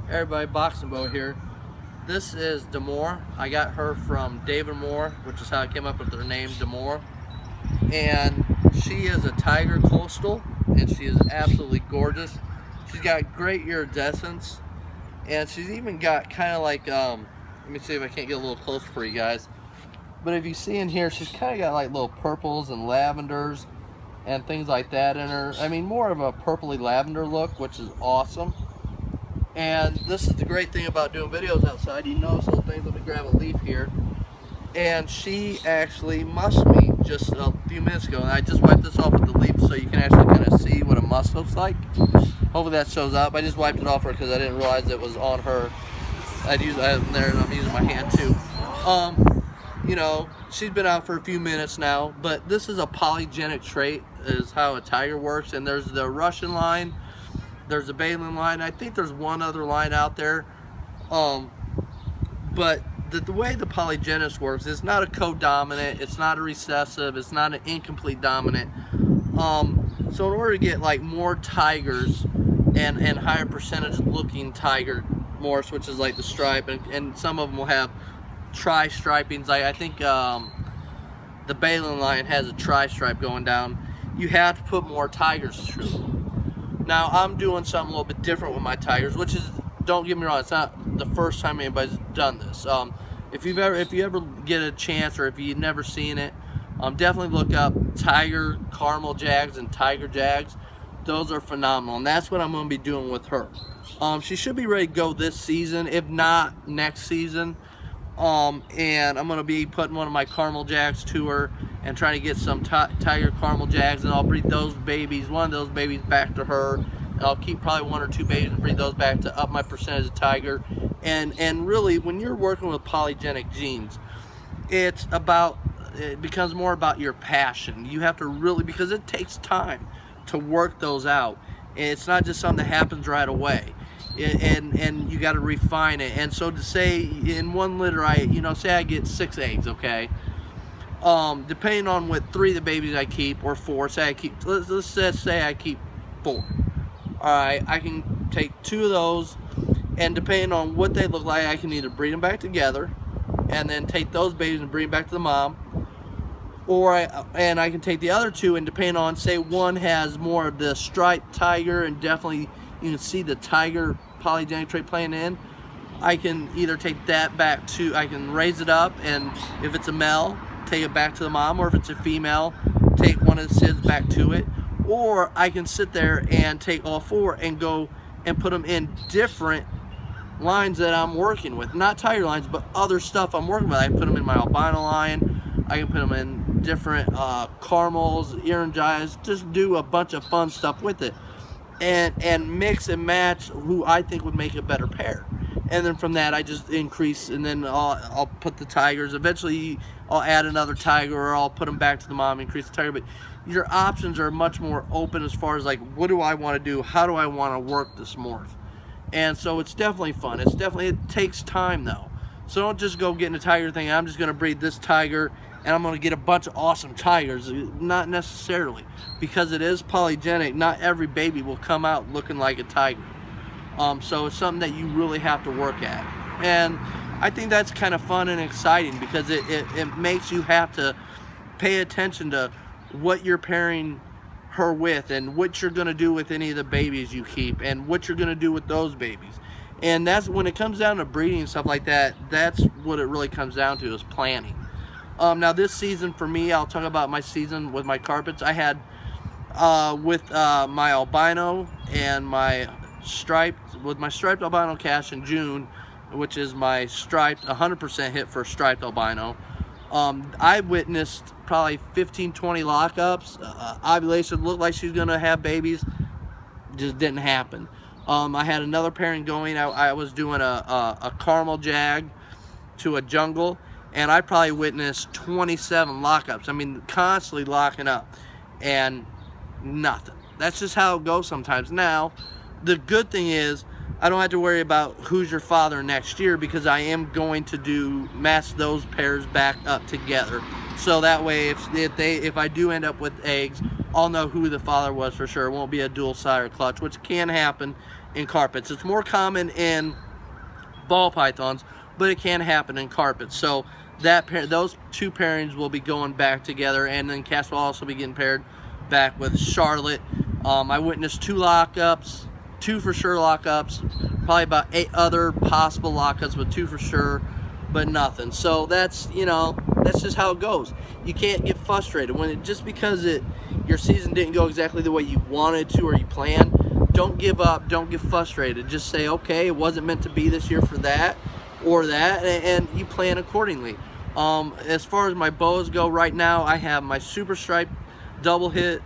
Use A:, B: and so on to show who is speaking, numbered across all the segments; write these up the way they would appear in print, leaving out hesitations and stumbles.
A: Everybody, Boxing Bow here. This is Damore. I got her from David Moore, which is how I came up with her name, Damore. And she is a tiger coastal, and she is absolutely gorgeous. She's got great iridescence, and she's even got kind of like, let me see if I can't get a little closer for you guys. But if you see in here, she's kind of got like little purples and lavenders and things like that in her. I mean, more of a purpley lavender look, which is awesome. And this is the great thing about doing videos outside. You notice little things. Let me grab a leaf here. And she actually musked me just a few minutes ago. And I just wiped this off with the leaf so you can actually kind of see what a musk looks like. Hopefully that shows up. I just wiped it off her because I didn't realize it was on her. I have it there, and I'm using my hand too. You know, she's been out for a few minutes now. But this is a polygenic trait, is how a tiger works. And there's the Russian line. There's a Balin line. I think there's one other line out there. But the way the polygenist works, it's not a co-dominant, it's not a recessive, it's not an incomplete dominant. So in order to get like more tigers and higher percentage looking tiger morphs, which is like the stripe, and some of them will have tri-stripings. I think the Balin line has a tri-stripe going down. You have to put more tigers through. Now, I'm doing something a little bit different with my tigers, which is, don't get me wrong, it's not the first time anybody's done this. If you ever get a chance, or if you've never seen it, definitely look up tiger caramel jags and tiger jags. Those are phenomenal, and that's what I'm going to be doing with her. She should be ready to go this season, if not next season. And I'm going to be putting one of my caramel jags to her and trying to get some tiger caramel jags, and I'll breed those babies, one of those babies, back to her. And I'll keep probably one or two babies and breed those back to up my percentage of tiger. And really, when you're working with polygenic genes, it becomes more about your passion. You have to really, because it takes time to work those out. It's not just something that happens right away. And you got to refine it. And so to say in one litter, say I get 6 eggs, okay? Depending on what 3 of the babies I keep, or 4, let's just say I keep 4. Alright, I can take 2 of those, and depending on what they look like, I can either breed them back together and then take those babies and breed them back to the mom, or I can take the other 2, and depending on, say one has more of the striped tiger, and definitely you can see the tiger polygenic trait playing in, I can either take that back to, I can raise it up, and if it's a male, take it back to the mom, or if it's a female, take one of the SIDs back to it. Or I can sit there and take all 4 and go and put them in different lines that I'm working with. Not tiger lines, but other stuff I'm working with. I can put them in my albino line. I can put them in different caramels, Erangias, just do a bunch of fun stuff with it. And mix and match who I think would make a better pair. And then from that, I just increase, and then I'll put the tigers. Eventually, I'll add another tiger, or I'll put them back to the mom, increase the tiger. But your options are much more open as far as like, what do I want to do? How do I want to work this morph? And so it's definitely fun. It takes time though. So don't just go getting a tiger thing. I'm just going to breed this tiger, and I'm going to get a bunch of awesome tigers. Not necessarily, because it is polygenic. Not every baby will come out looking like a tiger. So it's something that you really have to work at. And I think that's kind of fun and exciting, because it makes you have to pay attention to what you're pairing her with, and what you're going to do with any of the babies you keep, and what you're going to do with those babies. And that's when it comes down to breeding and stuff like that, that's what it really comes down to, is planning. Now this season for me, I'll talk about my season with my carpets. I had with my albino and my striped, with my striped albino cash in June, which is my striped 100% hit for striped albino. I witnessed probably 15-20 lockups. Ovulation looked like she was going to have babies, just didn't happen. I had another pairing going. I was doing a caramel jag to a jungle, and I probably witnessed 27 lockups. I mean, constantly locking up, and nothing. That's just how it goes sometimes. Now, the good thing is, I don't have to worry about who's your father next year, because I am going to match those pairs back up together. So that way, if I do end up with eggs, I'll know who the father was for sure. It won't be a dual sire clutch, which can happen in carpets. It's more common in ball pythons, but it can happen in carpets. So those two pairings will be going back together, and then Cass will also be getting paired back with Charlotte. I witnessed 2 lockups, 2 for sure lockups, probably about 8 other possible lockups, but 2 for sure, but nothing. So that's, you know, that's just how it goes. You can't get frustrated when just because your season didn't go exactly the way you wanted to or you planned. Don't give up, don't get frustrated. Just say, okay, it wasn't meant to be this year for that or that, and you plan accordingly. As far as my bows go right now, I have my Super Stripe double hit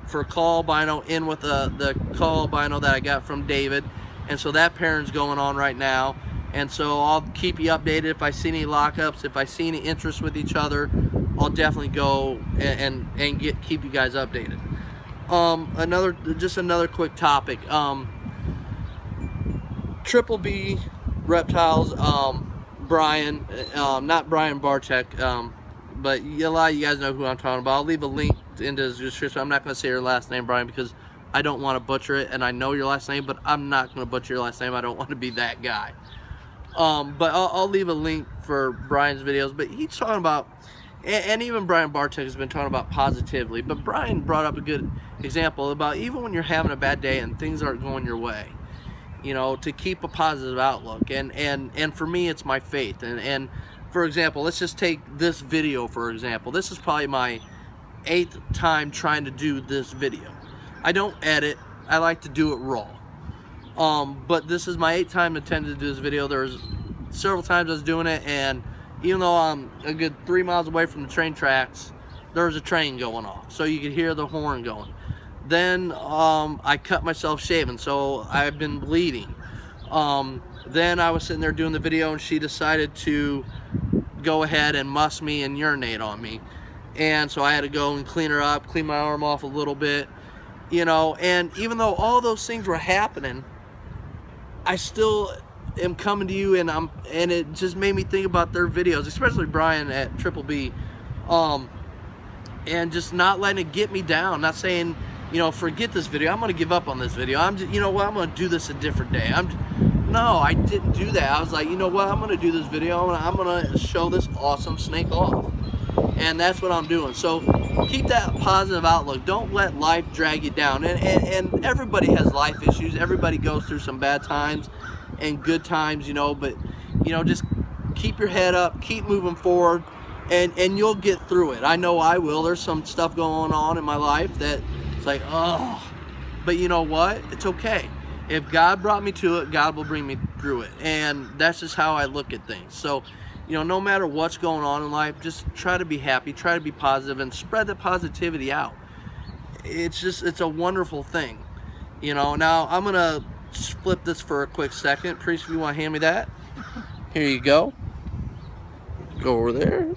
A: for call albino in with the call albino that I got from David, and so that pairing's going on right now. And so I'll keep you updated if I see any lockups, if I see any interest with each other. I'll definitely go and keep you guys updated. Another quick topic. Triple B Reptiles, Brian, not Brian Barchek, but a lot of you guys know who I'm talking about. I'll leave a link in the description. I'm not going to say your last name, Brian, because I don't want to butcher it, and I know your last name, but I'm not going to butcher your last name. I don't want to be that guy. But I'll leave a link for Brian's videos. But he's talking about, and even Brian Bartek has been talking about positively, but Brian brought up a good example about even when you're having a bad day and things aren't going your way, you know, to keep a positive outlook. And for me, it's my faith. And for example, let's just take this video for example. This is probably my 8th time trying to do this video. I don't edit. I like to do it raw. But this is my 8th time attempting to do this video. There's several times I was doing it, and even though I'm a good 3 miles away from the train tracks, there was a train going off, so you could hear the horn going. Then I cut myself shaving, so I've been bleeding. Then I was sitting there doing the video, and she decided to go ahead and muss me and urinate on me, and so I had to go and clean her up, clean my arm off a little bit, you know. And even though all those things were happening, I still am coming to you, and it just made me think about their videos, especially Brian at Triple B, and just not letting it get me down. Not saying, you know, forget this video, I'm gonna give up on this video, I'm just, you know what, I'm gonna do this a different day. No, I didn't do that. I was like, you know what, I'm gonna do this video, I'm gonna show this awesome snake off, and that's what I'm doing. So keep that positive outlook. Don't let life drag you down. And everybody has life issues. Everybody goes through some bad times and good times, you know, but, you know, just keep your head up, keep moving forward, and you'll get through it. I know I will. There's some stuff going on in my life that it's like, oh, but you know what? It's okay. If God brought me to it, God will bring me through it. And that's just how I look at things. So, you know, no matter what's going on in life, just try to be happy, try to be positive, and spread the positivity out. It's a wonderful thing, you know. Now, I'm going to flip this for a quick second. Priest, if you want to hand me that. Here you go. Go over there.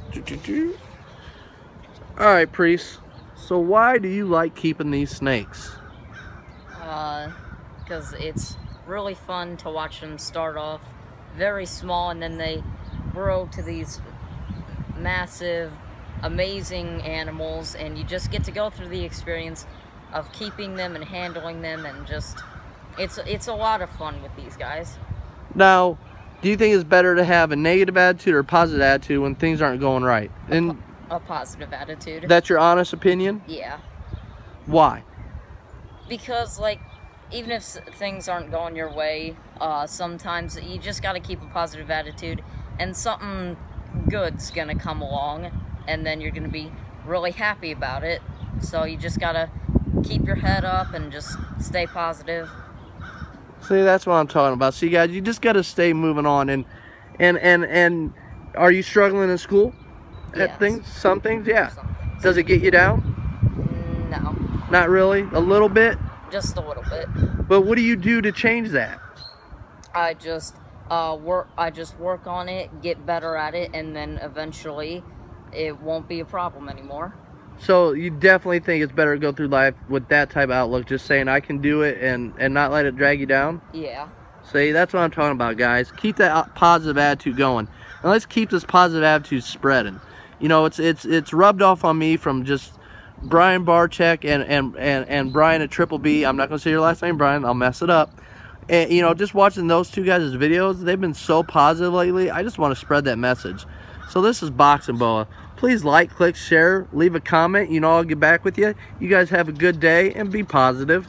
A: All right, Priest. So why do you like keeping these snakes?
B: Because it's really fun to watch them start off very small, and then they grow to these massive, amazing animals, and you just get to go through the experience of keeping them and handling them, and just it's a lot of fun with these guys. Now,
A: do you think it's better to have a negative attitude or a positive attitude when things aren't going right? And
B: a positive attitude.
A: That's your honest opinion?
B: Yeah.
A: Why?
B: Because, like, even if things aren't going your way, sometimes you just got to keep a positive attitude, and something good's gonna come along, and then you're gonna be really happy about it. So you just gotta keep your head up and just stay positive.
A: See, that's what I'm talking about. See, guys, you just gotta stay moving on. And are you struggling in school?
B: Yes.
A: At things, some things, yeah.
B: Some things.
A: Does it get you down?
B: No.
A: Not really. A little bit.
B: Just a little bit.
A: But what do you do to change that?
B: I just work on it, get better at it, and then eventually it won't be a problem anymore.
A: So you definitely think it's better to go through life with that type of outlook, just saying I can do it and not let it drag you down?
B: Yeah.
A: See, that's what I'm talking about, guys. Keep that positive attitude going. And let's keep this positive attitude spreading. You know, it's rubbed off on me from just Brian Barchek and Brian at Triple B. I'm not going to say your last name, Brian. I'll mess it up. And, you know, just watching those two guys' videos, they've been so positive lately. I just want to spread that message. So this is Boxing Boa. Please like, click, share, leave a comment. You know, I'll get back with you. You guys have a good day and be positive.